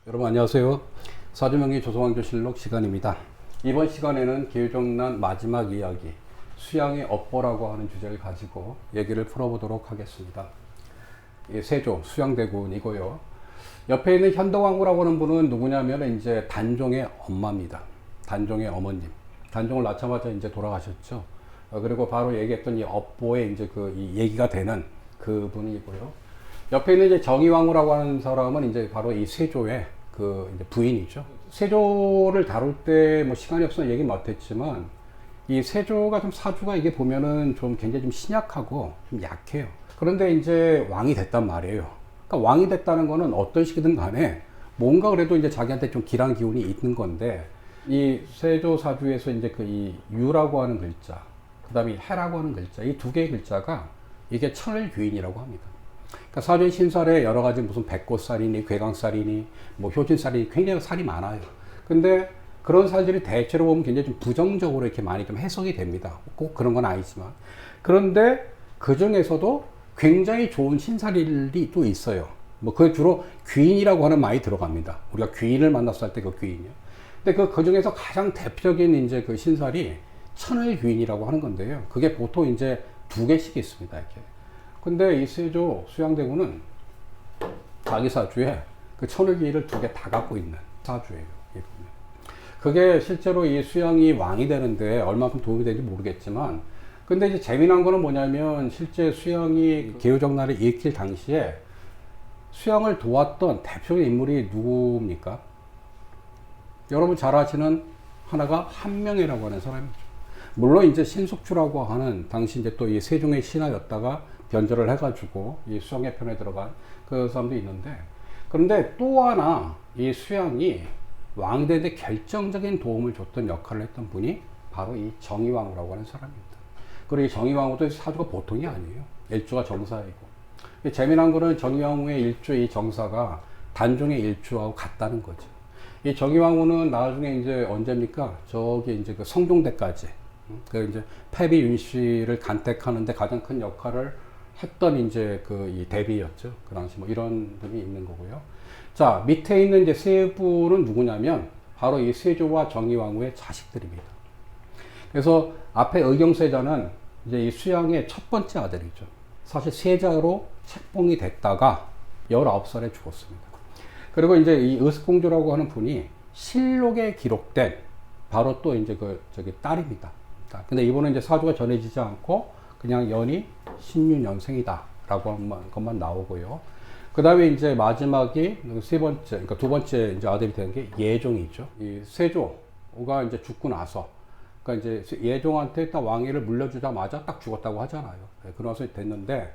여러분 안녕하세요. 사주명리 조선왕조실록 시간입니다. 이번 시간에는 계유정난 마지막 이야기 수양의 업보라고 하는 주제를 가지고 얘기를 풀어보도록 하겠습니다. 세조 수양대군이고요. 옆에 있는 현덕왕후라고 하는 분은 누구냐면 이제 단종의 엄마입니다. 단종의 어머님. 단종을 낳자마자 이제 돌아가셨죠. 그리고 바로 얘기했던 이 업보에 이제 이 얘기가 되는 그 분이고요. 옆에 있는 이제 정의왕후라고 하는 사람은 이제 바로 이 세조의 이제 부인이죠. 세조를 다룰 때 뭐 시간이 없어서 얘기 못했지만 이 세조가 좀 사주가 이게 보면은 좀 굉장히 좀 신약하고 좀 약해요. 그런데 이제 왕이 됐단 말이에요. 그러니까 왕이 됐다는 거는 어떤 식이든 간에 뭔가 그래도 이제 자기한테 좀 기란 기운이 있는 건데 이 세조 사주에서 이제 이 유라고 하는 글자, 그 다음에 해라고 하는 글자, 이 두 개의 글자가 이게 천을귀인이라고 합니다. 그러니까 사주의 신살에 여러 가지 무슨 백꽃살이니 괴강살이니 뭐 효진살이니 굉장히 살이 많아요. 근데 그런 살들이 대체로 보면 굉장히 좀 부정적으로 이렇게 많이 좀 해석이 됩니다. 꼭 그런 건 아니지만. 그런데 그 중에서도 굉장히 좋은 신살이 또 있어요. 뭐 그게 주로 귀인이라고 하는 말이 들어갑니다. 우리가 귀인을 만났을 때 그 귀인이요. 근데 그 중에서 가장 대표적인 이제 그 신살이 천을귀인이라고 하는 건데요. 그게 보통 이제 두 개씩 있습니다. 이렇게. 근데 이 세조 수양대군은 자기 사주에 그 천을귀인을 두 개 다 갖고 있는 사주예요. 그게 실제로 이 수양이 왕이 되는데 얼마큼 도움이 되는지 모르겠지만, 근데 이제 재미난 거는 뭐냐면 실제 수양이 계유정난을 일으킬 당시에 수양을 도왔던 대표적인 인물이 누굽니까? 여러분 잘 아시는 하나가 한명회라고 하는 사람이죠. 물론 이제 신숙주라고 하는 당시 이제 또 이 세종의 신하였다가 변절을 해가지고 이 수양의 편에 들어간 그 사람도 있는데, 그런데 또 하나 이 수양이 왕되는데 결정적인 도움을 줬던 역할을 했던 분이 바로 이 정의왕후라고 하는 사람입니다. 그리고 이 정의왕후도 사주가 보통이 아니에요. 일주가 정사이고. 재미난 거는 정의왕후의 일주 이 정사가 단종의 일주하고 같다는 거죠. 이 정의왕후는 나중에 이제 언제입니까? 저기 이제 그 성종대까지 그 이제 패비 윤씨를 간택하는데 가장 큰 역할을 했던 이제 이 대비였죠. 그 당시 뭐 이런 분이 있는 거고요. 자, 밑에 있는 이제 세 분은 누구냐면 바로 이 세조와 정의왕후의 자식들입니다. 그래서 앞에 의경세자는 이제 이 수양의 첫 번째 아들이죠. 사실 세자로 책봉이 됐다가 19살에 죽었습니다. 그리고 이제 이 의습공주라고 하는 분이 실록에 기록된 바로 또 이제 저기 딸입니다. 근데 이분은 이제 사주가 전해지지 않고 그냥 연이 신유년생이다 라고 하는 것만 나오고요. 그 다음에 이제 마지막이 세 번째, 그러니까 두 번째 이제 아들이 되는 게 예종이죠. 이 세조가 이제 죽고 나서, 그러니까 이제 예종한테 딱 왕위를 물려주자마자 딱 죽었다고 하잖아요. 그러면서 됐는데,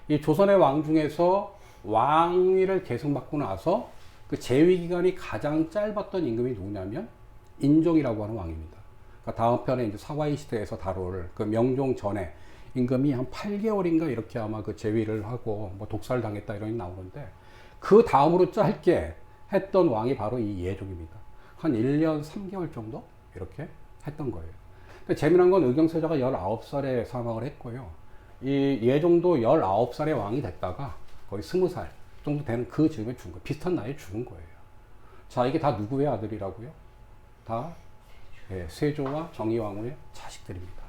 이 조선의 왕 중에서 왕위를 계승받고 나서 그 재위 기간이 가장 짧았던 임금이 누구냐면 인종이라고 하는 왕입니다. 그러니까 다음 편에 이제 사화의 시대에서 다룰 그 명종 전에 임금이 한 8개월인가 이렇게 아마 그 재위를 하고 뭐 독살 당했다 이런 게 나오는데, 그 다음으로 짧게 했던 왕이 바로 이 예종입니다. 한 1년 3개월 정도 이렇게 했던 거예요. 근데 재미난 건 의경세자가 19살에 사망을 했고요. 이 예종도 19살에 왕이 됐다가 거의 20살 정도 되는 그 즈음에 죽은 거예요. 비슷한 나이에 죽은 거예요. 자, 이게 다 누구의 아들이라고요? 다 세조와 정의왕후의 자식들입니다.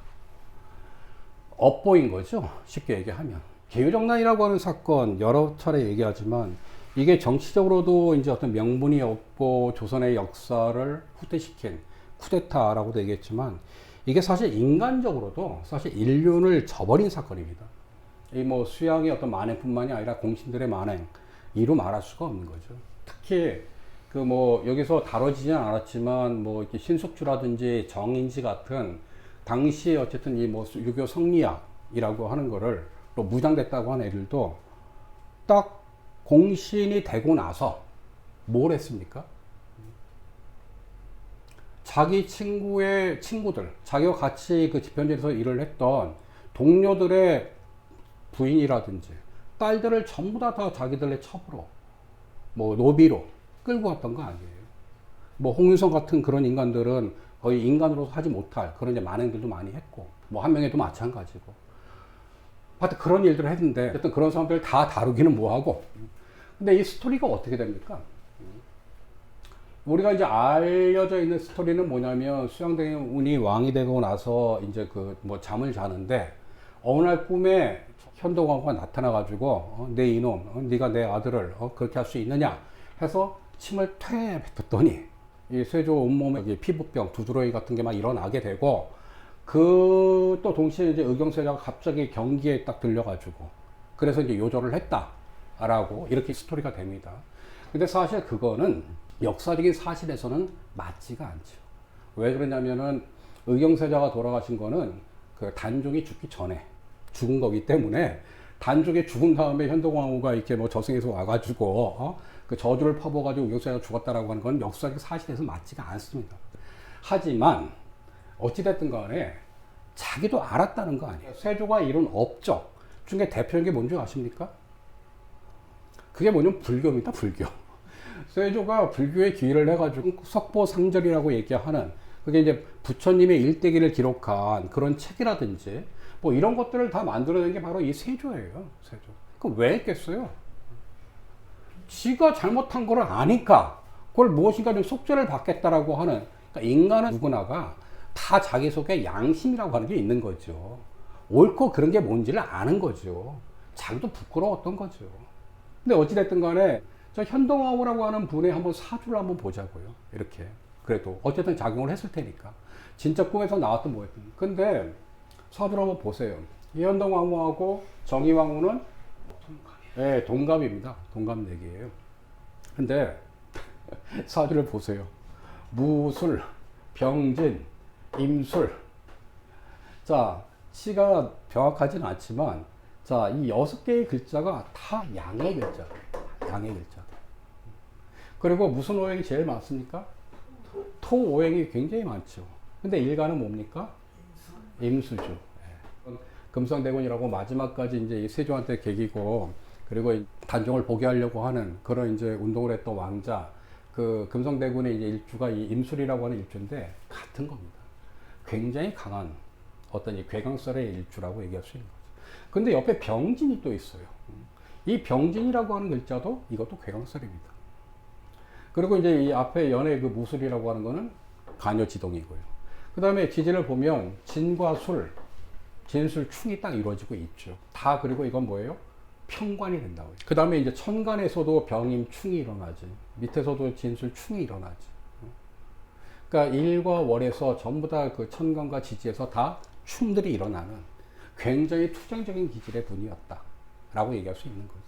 업보인 거죠. 쉽게 얘기하면. 계유정난이라고 하는 사건 여러 차례 얘기하지만 이게 정치적으로도 이제 어떤 명분이 없고 조선의 역사를 후퇴시킨 쿠데타라고도 얘기했지만, 이게 사실 인간적으로도 사실 인륜을 저버린 사건입니다. 이 뭐 수양의 어떤 만행뿐만이 아니라 공신들의 만행, 이루 말할 수가 없는 거죠. 특히 그 뭐 여기서 다뤄지진 않았지만 뭐 이렇게 신숙주라든지 정인지 같은 당시 어쨌든 이 뭐 유교 성리학이라고 하는 거를 또 무장됐다고 하는 애들도 딱 공신이 되고 나서 뭘 했습니까? 자기 친구의 친구들, 자기와 같이 그 집현지에서 일을 했던 동료들의 부인이라든지 딸들을 전부 다 자기들의 첩으로 뭐 노비로 끌고 갔던 거 아니에요. 뭐 홍윤성 같은 그런 인간들은 거의 인간으로서 하지 못할 그런 이제 만행들도 많이 했고, 뭐 한명회도 마찬가지고. 하여튼 그런 일들을 했는데, 어쨌든 그런 사람들을 다 다루기는 뭐하고. 근데 이 스토리가 어떻게 됩니까? 우리가 이제 알려져 있는 스토리는 뭐냐면 수양대군이 왕이 되고 나서 이제 그 뭐 잠을 자는데 어느 날 꿈에 현동왕후가 나타나가지고 내 이놈, 네가 내 아들을 그렇게 할 수 있느냐 해서 침을 퇴 뱉었더니 이 세조 온몸에 피부병, 두드러기 같은 게 막 일어나게 되고 그 또 동시에 이제 의경세자가 갑자기 경기에 딱 들려가지고 그래서 이제 요절을 했다라고 이렇게 스토리가 됩니다. 근데 사실 그거는 역사적인 사실에서는 맞지가 않죠. 왜 그러냐면은 의경세자가 돌아가신 거는 그 단종이 죽기 전에 죽은 거기 때문에 단종이 죽은 다음에 현동왕후가 이렇게 뭐 저승에서 와가지고 그 저주를 퍼부어가지고 의경세자가 죽었다라고 하는 건 역사적 사실에서 맞지가 않습니다. 하지만 어찌됐든 간에 자기도 알았다는 거 아니에요. 세조가 이룬 업적 중에 대표적인 게 뭔지 아십니까? 그게 뭐냐면 불교입니다. 불교. 세조가 불교에 기여를 해가지고 석보상절이라고 얘기하는 그게 이제 부처님의 일대기를 기록한 그런 책이라든지 뭐 이런 것들을 다 만들어낸 게 바로 이 세조예요. 세조. 그럼 왜 했겠어요? 지가 잘못한 거를 아니까 그걸 무엇인가 좀 속죄를 받겠다라고 하는, 그러니까 인간은 누구나가 다 자기 속에 양심이라고 하는 게 있는 거죠. 옳고 그런 게 뭔지를 아는 거죠. 자기도 부끄러웠던 거죠. 근데 어찌됐든 간에 저 현동왕후라고 하는 분의 한번 사주를 한번 보자고요. 이렇게. 그래도 어쨌든 작용을 했을 테니까. 진짜 꿈에서 나왔던 뭐였든. 근데 사주를 한번 보세요. 이 현동왕후하고 정의왕후는 네, 동갑입니다. 동갑내기예요. 근데 사주를 보세요. 무술, 병진, 임술. 자, 시가 정확하진 않지만 자, 이 6개의 글자가 다 양의 글자. 양의 글자. 그리고 무슨 오행이 제일 많습니까? 토 오행이 굉장히 많죠. 근데 일간은 뭡니까? 임수죠. 네. 금성대군이라고 마지막까지 이제 이 세조한테 계기고, 그리고 단종을 포기하려고 하는 그런 이제 운동을 했던 왕자, 그 금성대군의 이제 일주가 이 임술이라고 하는 일주인데 같은 겁니다. 굉장히 강한 어떤 이 괴강설의 일주라고 얘기할 수 있는 거죠. 근데 옆에 병진이 또 있어요. 이 병진이라고 하는 글자도 이것도 괴강설입니다. 그리고 이제 이 앞에 연의 그 무술이라고 하는 거는 간여지동이고요. 그 다음에 지지를 보면 진과 술, 진술, 충이 딱 이루어지고 있죠. 다. 그리고 이건 뭐예요? 평관이 된다고요. 그 다음에 이제 천간에서도 병임 충이 일어나지. 밑에서도 진술 충이 일어나지. 그러니까 일과 월에서 전부 다 그 천간과 지지에서 다 충들이 일어나는 굉장히 투쟁적인 기질의 분이었다라고 얘기할 수 있는 거죠.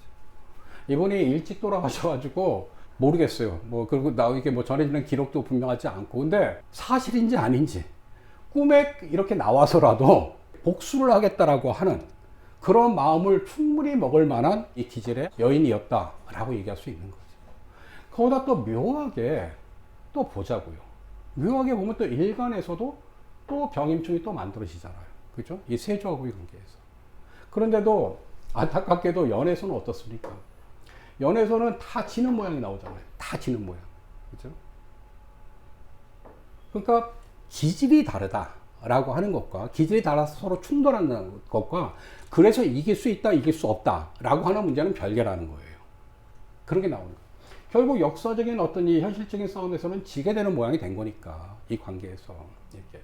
이분이 일찍 돌아가셔가지고 모르겠어요. 뭐 그리고 나에게 뭐 전해지는 기록도 분명하지 않고, 근데 사실인지 아닌지 꿈에 이렇게 나와서라도 복수를 하겠다라고 하는 그런 마음을 충분히 먹을 만한 이 기질의 여인이었다라고 얘기할 수 있는 거죠. 거기다 또 묘하게 또 보자고요. 묘하게 보면 또 일간에서도 또 병임충이 또 만들어지잖아요. 그죠? 이 세조하고의 관계에서. 그런데도 안타깝게도 연에서는 어떻습니까? 연에서는 다 지는 모양이 나오잖아요. 다 지는 모양. 그죠? 그러니까 기질이 다르다라고 하는 것과 기질이 달라서 서로 충돌하는 것과 그래서 이길 수 있다, 이길 수 없다라고 하는 문제는 별개라는 거예요. 그런 게 나오는 거예요. 결국 역사적인 어떤 이 현실적인 싸움에서는 지게 되는 모양이 된 거니까 이 관계에서 이렇게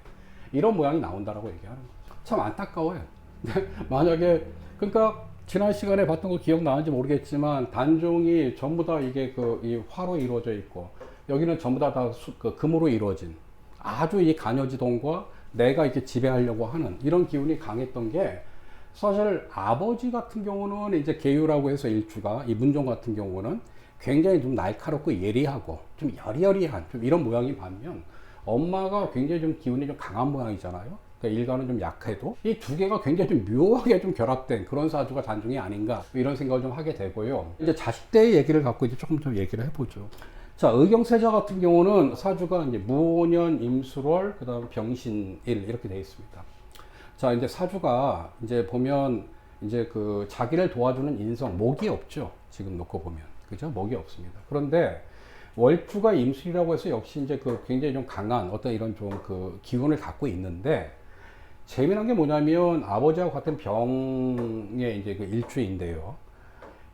이런 모양이 나온다라고 얘기하는 거죠. 참 안타까워요. 만약에 그러니까 지난 시간에 봤던 거 기억나는지 모르겠지만 단종이 전부 다 이게 그 이 화로 이루어져 있고 여기는 전부 다 그 금으로 이루어진 아주 이 간여지동과 내가 이렇게 지배하려고 하는 이런 기운이 강했던 게 사실 아버지 같은 경우는 이제 계유라고 해서 일주가 이 문종 같은 경우는 굉장히 좀 날카롭고 예리하고 좀 여리여리한 좀 이런 모양이 반면 엄마가 굉장히 좀 기운이 좀 강한 모양이잖아요. 그러니까 일간은 좀 약해도 이 두 개가 굉장히 좀 묘하게 좀 결합된 그런 사주가 단종이 아닌가 이런 생각을 좀 하게 되고요. 이제 자식대의 얘기를 갖고 이제 조금 좀 얘기를 해보죠. 자, 의경세자 같은 경우는 사주가 이제 무년, 임술월, 그다음 병신일 이렇게 되어 있습니다. 자, 이제 사주가 이제 보면 이제 그 자기를 도와주는 인성 목이 없죠. 지금 놓고 보면 그죠? 목이 없습니다. 그런데 월주가 임술이라고 해서 역시 이제 그 굉장히 좀 강한 어떤 이런 좀 그 기운을 갖고 있는데 재미난 게 뭐냐면 아버지하고 같은 병의 이제 그 일주인데요.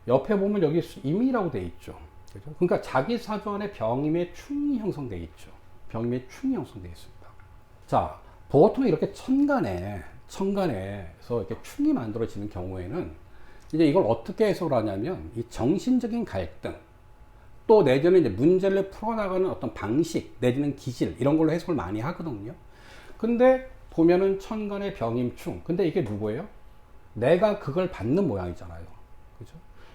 옆에 보면 여기 임이라고 돼 있죠. 그죠? 그러니까 자기 사주 안에 병임의 충이 형성되어 있죠. 병임의 충이 형성되어 있습니다. 자, 보통 이렇게 천간에서 이렇게 충이 만들어지는 경우에는 이제 이걸 어떻게 해석을 하냐면 이 정신적인 갈등 또 내지는 이제 문제를 풀어나가는 어떤 방식 내지는 기질 이런 걸로 해석을 많이 하거든요. 근데 보면은 천간의 병임충. 근데 이게 누구예요? 내가 그걸 받는 모양이잖아요. 그죠?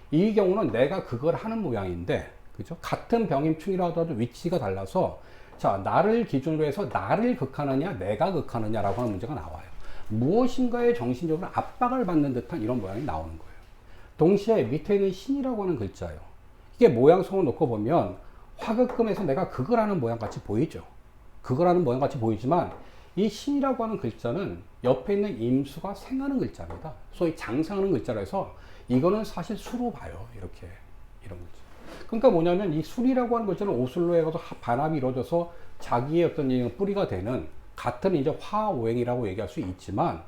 이 경우는 내가 그걸 하는 모양인데, 그죠? 같은 병임충이라 하더라도 위치가 달라서, 자, 나를 기준으로 해서 나를 극하느냐, 내가 극하느냐라고 하는 문제가 나와요. 무엇인가에 정신적으로 압박을 받는 듯한 이런 모양이 나오는 거예요. 동시에 밑에 있는 신이라고 하는 글자예요. 이게 모양성을 놓고 보면 화극금에서 내가 그걸 하는 모양 같이 보이죠. 그걸 하는 모양 같이 보이지만 이 신이라고 하는 글자는 옆에 있는 임수가 생하는 글자입니다. 소위 장생하는 글자라 해서 이거는 사실 수로 봐요. 이렇게 이런 거죠. 그러니까 뭐냐면 이 술이라고 하는 글자는 오술로 해가지고 반합이 이루어져서 자기의 어떤 뿌리가 되는 같은 이제 화오행이라고 얘기할 수 있지만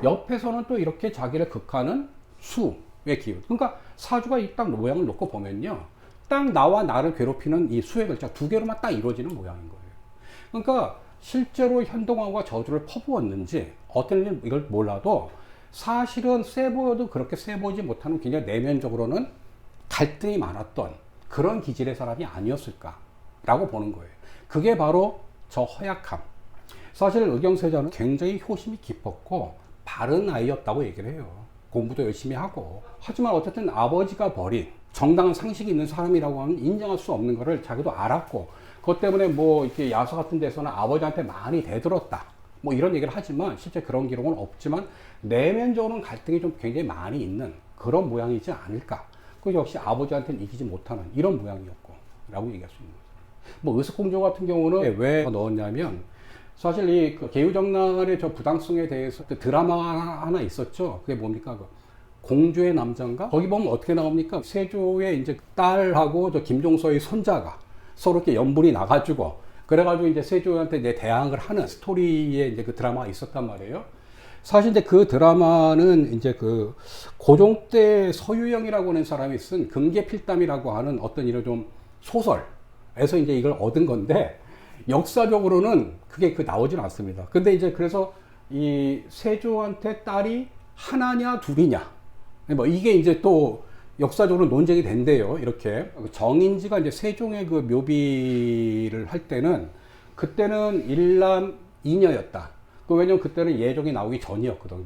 옆에서는 또 이렇게 자기를 극하는 수의 기운. 그러니까 사주가 이 딱 모양을 놓고 보면요. 딱 나와 나를 괴롭히는 이 수의 글자 두 개로만 딱 이루어지는 모양인 거예요. 그러니까 실제로 현동화가 저주를 퍼부었는지 어떤 일 이걸 몰라도 사실은 세 보여도 그렇게 세 보이지 못하는 굉장히 내면적으로는 갈등이 많았던 그런 기질의 사람이 아니었을까라고 보는 거예요. 그게 바로 저 허약함. 사실 의경세자는 굉장히 효심이 깊었고 바른 아이였다고 얘기를 해요. 공부도 열심히 하고. 하지만 어쨌든 아버지가 버린 정당한 상식이 있는 사람이라고 하면 인정할 수 없는 거를 자기도 알았고, 그것 때문에 뭐 이렇게 야서 같은 데서는 아버지한테 많이 대들었다. 뭐 이런 얘기를 하지만 실제 그런 기록은 없지만 내면적으로는 갈등이 좀 굉장히 많이 있는 그런 모양이지 않을까. 그 역시 아버지한테는 이기지 못하는 이런 모양이었고 라고 얘기할 수 있는 거죠. 뭐 의석공조 같은 경우는 왜 넣었냐면 사실 이 계유정난의 저 부당성에 대해서 드라마 하나 있었죠. 그게 뭡니까? 공주의 남자인가? 거기 보면 어떻게 나옵니까? 세조의 이제 딸하고 저 김종서의 손자가 서로 이렇게 연분이 나가지고 그래가지고 이제 세조한테 이제 대항을 하는 스토리에 이제 그 드라마가 있었단 말이에요. 사실 이제 그 드라마는 이제 그 고종 때 서유영이라고 하는 사람이 쓴 금계필담이라고 하는 어떤 이런 좀 소설에서 이제 이걸 얻은 건데 역사적으로는 그게 나오진 않습니다. 근데 이제 그래서 이 세조한테 딸이 하나냐 둘이냐 뭐 이게 이제 또 역사적으로 논쟁이 된대요. 이렇게 정인지가 이제 세종의 그 묘비를 할 때는 그때는 일남 이녀였다. 왜냐면 그때는 예종이 나오기 전이었거든요.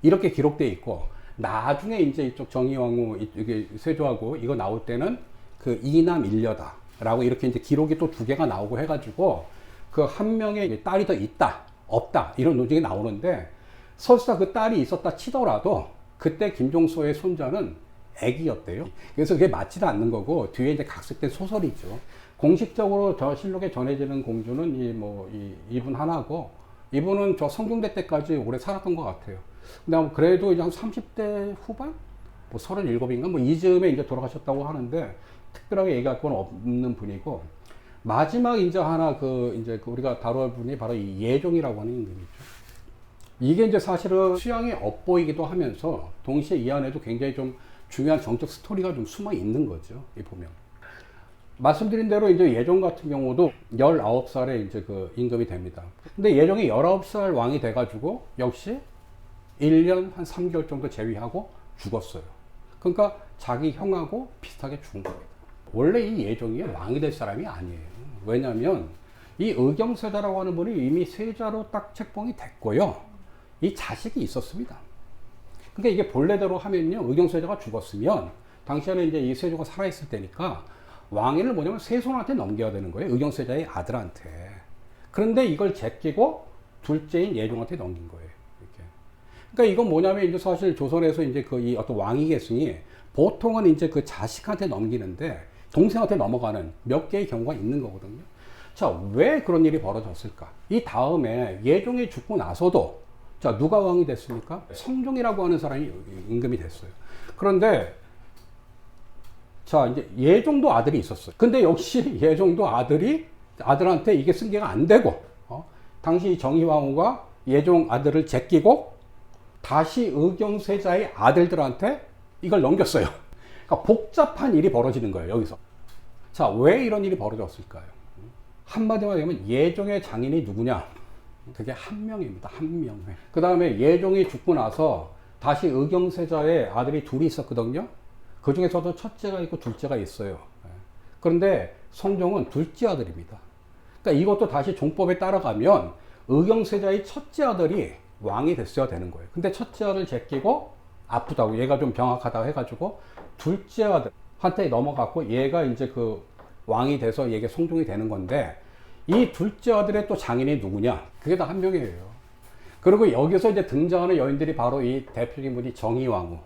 이렇게 기록되어 있고 나중에 이제 이쪽 정의왕후 이게 세조하고 이거 나올 때는 그 이남 일녀다라고 이렇게 이제 기록이 또 두 개가 나오고 해가지고 그 한 명의 딸이 더 있다 없다 이런 논쟁이 나오는데 설사 그 딸이 있었다 치더라도 그때 김종서의 손자는 애기였대요. 그래서 그게 맞지도 않는 거고 뒤에 이제 각색된 소설이죠. 공식적으로 저 실록에 전해지는 공주는 이분 하나고 이분은 저 성종대 때까지 오래 살았던 것 같아요. 근데 그래도 이제 한 30대 후반? 뭐 37인가? 뭐 이즈음에 이제 돌아가셨다고 하는데 특별하게 얘기할 건 없는 분이고 마지막 이제 하나 우리가 다룰 분이 바로 이 예종이라고 하는 임금이죠. 이게 이제 사실은 수양이 엇보이기도 하면서 동시에 이 안에도 굉장히 좀 중요한 정적 스토리가 좀 숨어 있는 거죠. 이 보면. 말씀드린 대로 이제 예종 같은 경우도 19살에 이제 그 임금이 됩니다. 근데 예종이 19살 왕이 돼가지고 역시 1년 한 3개월 정도 재위하고 죽었어요. 그러니까 자기 형하고 비슷하게 죽은 겁니다. 원래 이 예종이 왕이 될 사람이 아니에요. 왜냐면 이 의경세자라고 하는 분이 이미 세자로 딱 책봉이 됐고요. 이 자식이 있었습니다. 그러니까 이게 본래대로 하면요. 의경세자가 죽었으면 당시에는 이제 이 세조가 살아있을 때니까 왕위를 뭐냐면 세손한테 넘겨야 되는 거예요. 의경세자의 아들한테. 그런데 이걸 제끼고 둘째인 예종한테 넘긴 거예요. 이렇게. 그러니까 이건 뭐냐면 이제 사실 조선에서 이제 이 어떤 왕위 계승이 보통은 이제 그 자식한테 넘기는데 동생한테 넘어가는 몇 개의 경우가 있는 거거든요. 자, 왜 그런 일이 벌어졌을까? 이 다음에 예종이 죽고 나서도 자, 누가 왕이 됐습니까? 성종이라고 하는 사람이 임금이 됐어요. 그런데 자, 이제 예종도 아들이 있었어요. 근데 역시 예종도 아들한테 이게 승계가 안 되고, 당시 정의왕후가 예종 아들을 제끼고 다시 의경세자의 아들들한테 이걸 넘겼어요. 그러니까 복잡한 일이 벌어지는 거예요, 여기서. 자, 왜 이런 일이 벌어졌을까요? 한마디로 하면 예종의 장인이 누구냐? 그게 한명입니다. 한명. 그 다음에 예종이 죽고 나서 다시 의경세자의 아들이 둘이 있었거든요. 그 중에서도 첫째가 있고 둘째가 있어요. 그런데 성종은 둘째 아들입니다. 그러니까 이것도 다시 종법에 따라가면 의경세자의 첫째 아들이 왕이 됐어야 되는 거예요. 근데 첫째 아들 제끼고 아프다고 얘가 좀 병약하다고 해가지고 둘째 아들한테 넘어갔고 얘가 이제 그 왕이 돼서 얘가 성종이 되는 건데 이 둘째 아들의 또 장인이 누구냐? 그게 다 한명이에요. 그리고 여기서 이제 등장하는 여인들이 바로 이 대표적인 분이 정의왕후.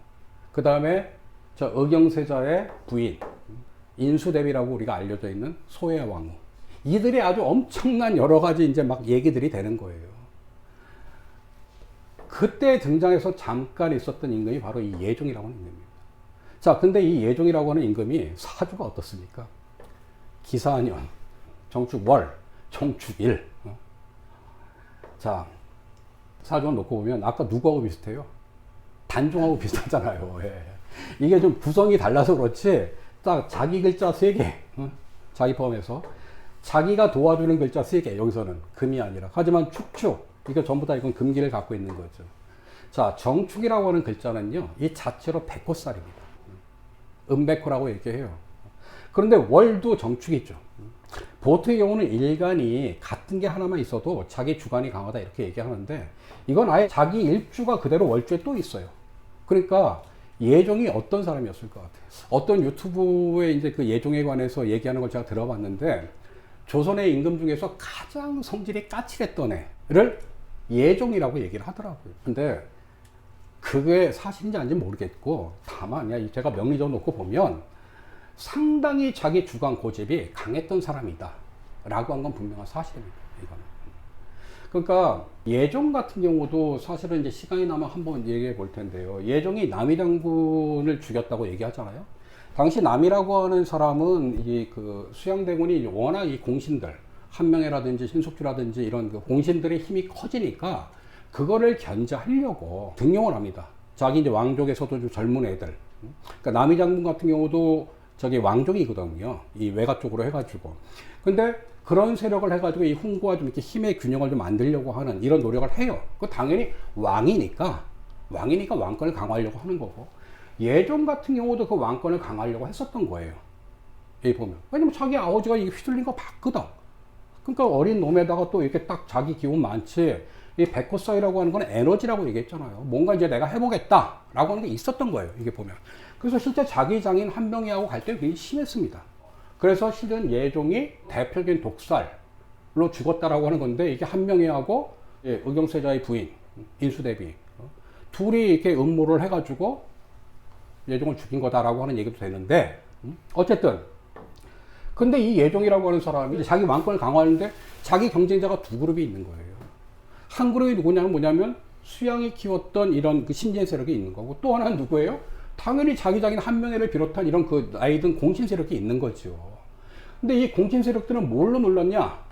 그 다음에 저 의경세자의 부인 인수대비라고 우리가 알려져 있는 소혜왕후. 이들이 아주 엄청난 여러 가지 이제 막 얘기들이 되는 거예요. 그때 등장해서 잠깐 있었던 임금이 바로 이 예종이라고 하는 임금입니다. 자, 근데 이 예종이라고 하는 임금이 사주가 어떻습니까? 기사년, 정축월, 정축일. 자, 사주를 놓고 보면 아까 누구하고 비슷해요? 단종하고 비슷하잖아요. 예. 이게 좀 구성이 달라서 그렇지 딱 자기 글자 3개, 자기 포함해서 자기가 도와주는 글자 3개, 여기서는 금이 아니라. 하지만 축축, 이거 전부 다 이건 금기를 갖고 있는 거죠. 자, 정축이라고 하는 글자는요, 이 자체로 백호살입니다. 은백호라고 얘기해요. 그런데 월도 정축이죠. 보통의 경우는 일간이 같은 게 하나만 있어도 자기 주관이 강하다 이렇게 얘기하는데 이건 아예 자기 일주가 그대로 월주에 또 있어요. 그러니까 예종이 어떤 사람이었을 것 같아요. 어떤 유튜브에 이제 그 예종에 관해서 얘기하는 걸 제가 들어봤는데 조선의 임금 중에서 가장 성질이 까칠했던 애를 예종이라고 얘기를 하더라고요. 근데 그게 사실인지 아닌지 모르겠고 다만 제가 명리적으로 놓고 보면 상당히 자기 주관 고집이 강했던 사람이다 라고 한 건 분명한 사실입니다. 이거는. 그러니까 예종 같은 경우도 사실은 이제 시간이 나면 한번 얘기해 볼 텐데요. 예종이 남이 장군을 죽였다고 얘기하잖아요. 당시 남이라고 하는 사람은 이 그 수양대군이 워낙 이 공신들, 한명회라든지 신속주라든지 이런 그 공신들의 힘이 커지니까 그거를 견제하려고 등용을 합니다. 자기 이제 왕족에서도 좀 젊은 애들. 그러니까 남이 장군 같은 경우도 저기 왕족이거든요. 이 외가 쪽으로 해가지고. 근데 그런 세력을 해가지고 이 훈구와 좀 이렇게 힘의 균형을 좀 만들려고 하는 이런 노력을 해요. 그 당연히 왕이니까 왕권을 강화하려고 하는 거고. 예종 같은 경우도 그 왕권을 강화하려고 했었던 거예요. 여기 보면. 왜냐면 자기 아버지가 이게 휘둘린 거 봤거든. 그러니까 어린 놈에다가 또 이렇게 딱 자기 기운 많지. 이 백호사이라고 하는 건 에너지라고 얘기했잖아요. 뭔가 이제 내가 해보겠다라고 하는 게 있었던 거예요. 이게 보면. 그래서 실제 자기 장인 한명회하고 갈등이 굉장히 심했습니다. 그래서 실은 예종이 대표적인 독살로 죽었다라고 하는 건데 이게 한명회하고 의경세자의 부인 인수대비 둘이 이렇게 음모를 해가지고 예종을 죽인 거다라고 하는 얘기도 되는데 어쨌든 근데 이 예종이라고 하는 사람이 자기 왕권을 강화하는데 자기 경쟁자가 두 그룹이 있는 거예요. 한 그룹이 뭐냐면 수양이 키웠던 이런 그 신진 세력이 있는 거고 또 하나는 누구예요? 당연히 자기 장인 한명회를 비롯한 이런 그 나이든 공신 세력이 있는 거죠. 근데 이 공신 세력들은 뭘로 놀랐냐?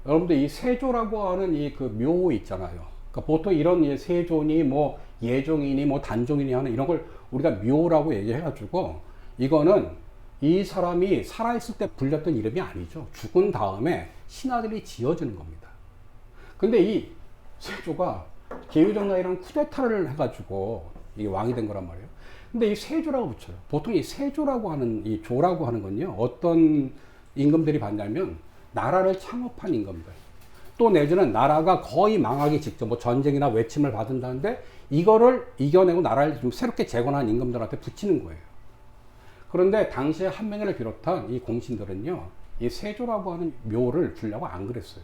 여러분들 이 세조라고 하는 이 그 묘 있잖아요. 그러니까 보통 이런 세조니 뭐 예종이니 뭐 단종이니 하는 이런 걸 우리가 묘라고 얘기해가지고 이거는 이 사람이 살아있을 때 불렸던 이름이 아니죠. 죽은 다음에 신하들이 지어주는 겁니다. 근데 이 세조가 계유정나이랑 쿠데타를 해가지고 이게 왕이 된 거란 말이에요. 근데 이 세조라고 붙여요. 보통 이 세조라고 하는 이 조라고 하는 건요. 어떤 임금들이 받냐면 나라를 창업한 임금들. 또 내지는 나라가 거의 망하기 직전 뭐 전쟁이나 외침을 받은다는데 이거를 이겨내고 나라를 좀 새롭게 재건한 임금들한테 붙이는 거예요. 그런데 당시에 한명회를 비롯한 이 공신들은요. 이 세조라고 하는 묘를 주려고 안 그랬어요.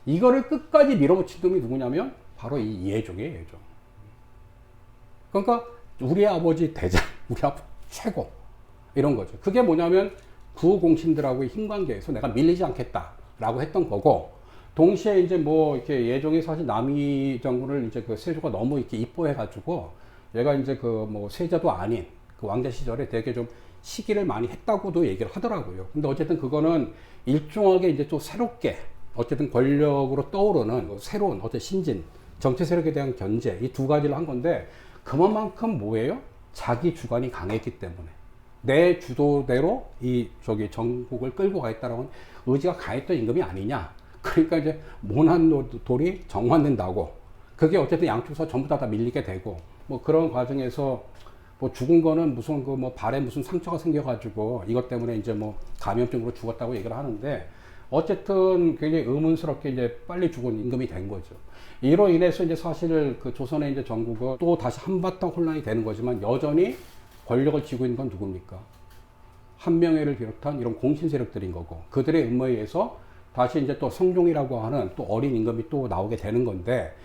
이거를 끝까지 밀어붙인 놈이 누구냐면 바로 이 예종이에요. 예종. 그러니까 우리 아버지 대장, 우리 아버지 최고 이런 거죠. 그게 뭐냐면 구공신들하고의 힘관계에서 내가 밀리지 않겠다라고 했던 거고 동시에 이제 뭐 이렇게 예종이 사실 남이 장군을 이제 그 세조가 너무 이렇게 이뻐해가지고 얘가 이제 그 뭐 세자도 아닌 그 왕자 시절에 되게 좀 시기를 많이 했다고도 얘기를 하더라고요. 근데 어쨌든 그거는 일종하게 이제 또 새롭게 어쨌든 권력으로 떠오르는 새로운 어떤 신진 정치 세력에 대한 견제 이 두 가지를 한 건데 그만큼 뭐예요? 자기 주관이 강했기 때문에 내 주도대로 이 전국을 끌고 가겠다라는 의지가 강했던 임금이 아니냐. 그러니까 이제 모난 돌이 정환된다고. 그게 어쨌든 양쪽에서 전부 다 밀리게 되고, 뭐 그런 과정에서 뭐 죽은 거는 무슨 그 뭐 발에 무슨 상처가 생겨가지고 이것 때문에 이제 뭐 감염증으로 죽었다고 얘기를 하는데, 어쨌든 굉장히 의문스럽게 이제 빨리 죽은 임금이 된 거죠. 이로 인해서 이제 사실 그 조선의 이제 전국은 또 다시 한바탕 혼란이 되는 거지만, 여전히 권력을 쥐고 있는 건 누굽니까? 한명회를 비롯한 이런 공신 세력들인 거고, 그들의 음모에 의해서 다시 이제 또 성종이라고 하는 또 어린 임금이 또 나오게 되는 건데,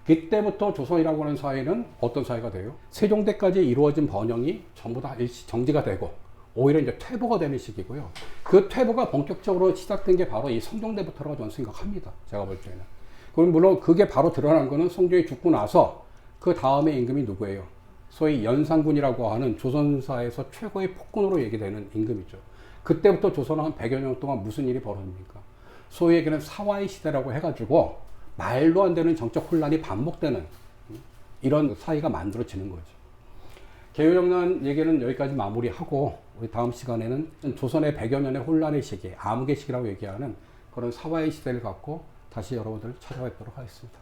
그때부터 조선이라고 하는 사회는 어떤 사회가 돼요? 세종대까지 이루어진 번영이 전부 다 일시 정지가 되고, 오히려 이제 퇴보가 되는 시기고요. 그 퇴보가 본격적으로 시작된 게 바로 이 성종대부터라고 저는 생각합니다. 제가 볼 때는. 그럼 물론 그게 바로 드러난 거는 성종이 죽고 나서 그 다음에 임금이 누구예요? 소위 연산군이라고 하는 조선사에서 최고의 폭군으로 얘기되는 임금이죠. 그때부터 조선은 한 100여 년 동안 무슨 일이 벌어집니까? 소위 얘기는 사화의 시대라고 해가지고 말도 안 되는 정적 혼란이 반복되는 이런 사회가 만들어지는 거죠. 개요정난 얘기는 여기까지 마무리하고, 우리 다음 시간에는 조선의 100여 년의 혼란의 시기, 암흑의 시기라고 얘기하는 그런 사화의 시대를 갖고 다시 여러분들을 찾아뵙도록 하겠습니다.